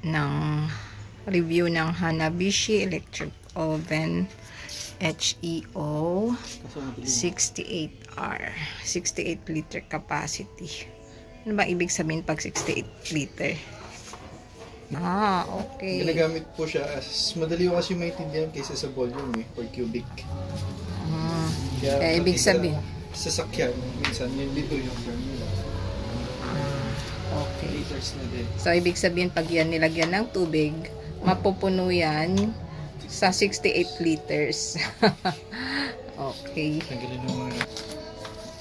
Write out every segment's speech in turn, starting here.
ng review ng Hanabishi Electric Oven HEO 68R 68 liter capacity. Ano ba ibig sabihin pag 68 liter? Okay. Ginagamit po siya as madali ko kasi maintindihan kaysa sa volume per cubic. Kaya ibig sabihin sasakyan, minsan yun dito yung formula. Okay. Liters na din. So, ibig sabihin, pag yan nilagyan ng tubig, mapupuno yan sa 68 liters. Okay. Tanggalin yung mga...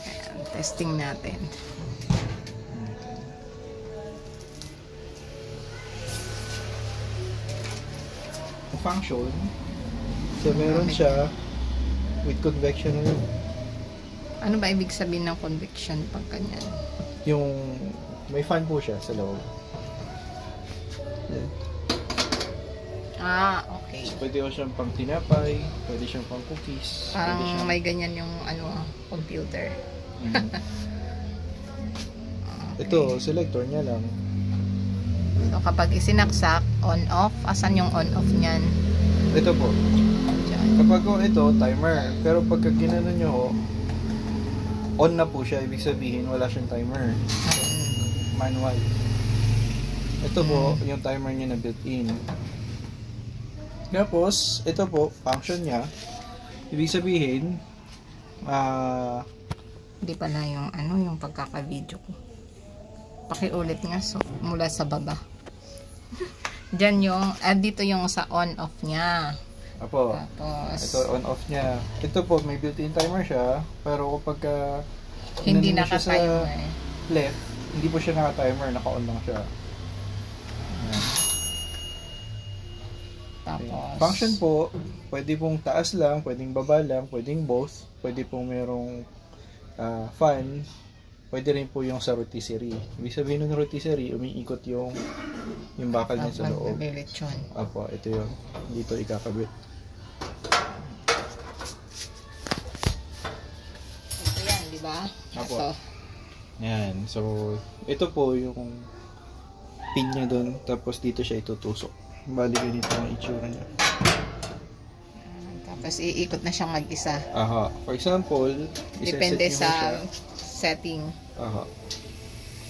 Ayan, testing natin. Ang function, so meron siya with convection. Ano ba ibig sabihin ng convection pag ganyan? Yung may fan po siya sa loob. Okay. So, pwede ko siyang pang tinapay, pwede siyang pang cookies. Parang siyang... may ganyan yung computer. Okay. Ito, selector niya lang. So, kapag isinaksak, on-off, asan yung on-off niyan? Ito po. Diyan. Kapag ito, timer. Pero pagka ginano nyo ho, on na po siya. Ibig sabihin, wala siyang timer. Manual. Ito po, yung timer niya na built-in. Tapos, ito po, function niya. Ibig sabihin, Hindi pala yung yung pagkaka-video ko. Pakiulit nga mula sa baba. Diyan yung, dito yung sa on-off niya. Apo, Tapos, ito on-off niya. Ito po, may built-in timer siya. Pero kapag hindi inano mo siya sa naka-timer. left, hindi po siya naka-timer, naka-on lang siya. Ayan. Tapos, Function po, pwede pong taas lang, pwedeng baba lang, pwedeng both. Pwede pong merong fan. Pwede rin po yung sa rotisserie. Ibig sabihin ng rotisserie, umiikot yung bakal niya sa loob. Apo, ito yung dito ikakabit. Ito yan, di ba? Apo. Ito. Yan. So, ito po yung pin niya doon. Tapos dito siya itutusok. Bali ganito ang itsura niya. Tapos iikot na siyang mag-isa. Aha. For example, Depende isa-set sa niyo siya. setting. Aha.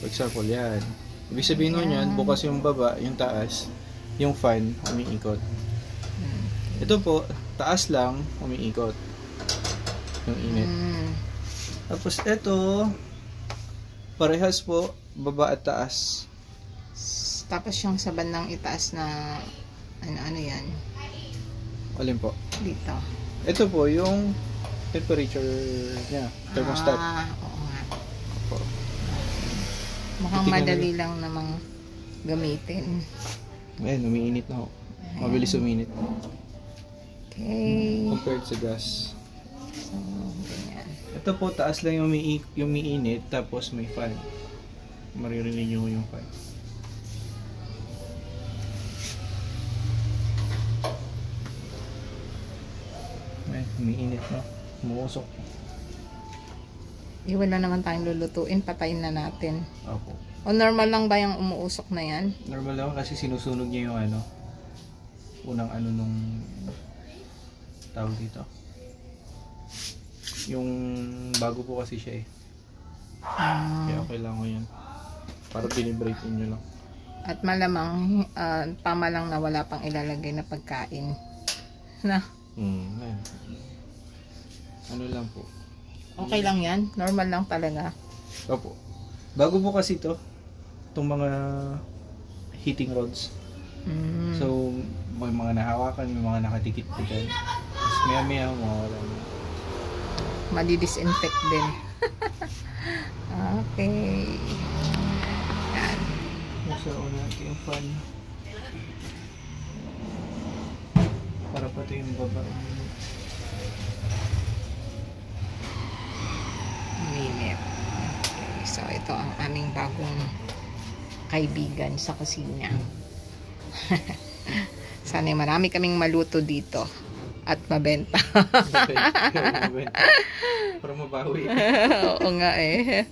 For example, yan. Ibig sabihin nun yan, bukas yung baba, yung taas, yung fan, umiikot. Ito po, taas lang, umiikot. Yung init. Tapos ito, parehas po, baba at taas. Tapos yung sa bandang itaas na ano yan? Alin po? Dito. Ito po, yung temperature niya, thermostat. Oo nga. Po. Mukhang Titingnan madali lang namang gamitin. Ayan, umiinit na ho. Mabilis uminit. Okay. Compared sa gas. So, ganyan. Ito po, taas lang yung umiinit, tapos may fan. Maririnig nyo yung fan. Ayan, umiinit na. Umuusok. Wala naman tayong lulutuin, patayin na natin. Opo. O normal lang ba yung umuusok na yan? Normal lang kasi sinusunog niya yung unang nung tawag dito. Yung bago po kasi siya eh. Kaya okay lang ko yan. Para binibrate nyo lang. At malamang, tama lang na wala pang ilalagay na pagkain. Na? Ayan. Ano lang po. Okay lang yan? Normal lang talaga? Opo. Bago po kasi itong mga heating rods. So, may mga nahawakan, may mga nakadikit-dikan. Tapos maya-maya, mawala na. Madi-disinfect din. Okay. Yan. Nasa una natin yung fan. Para pati yung baba. Minute. Okay. So, ito ang aming bagong kaibigan sa kusina. Sana marami kaming maluto dito at mabenta. Para mabawi. Oo nga eh.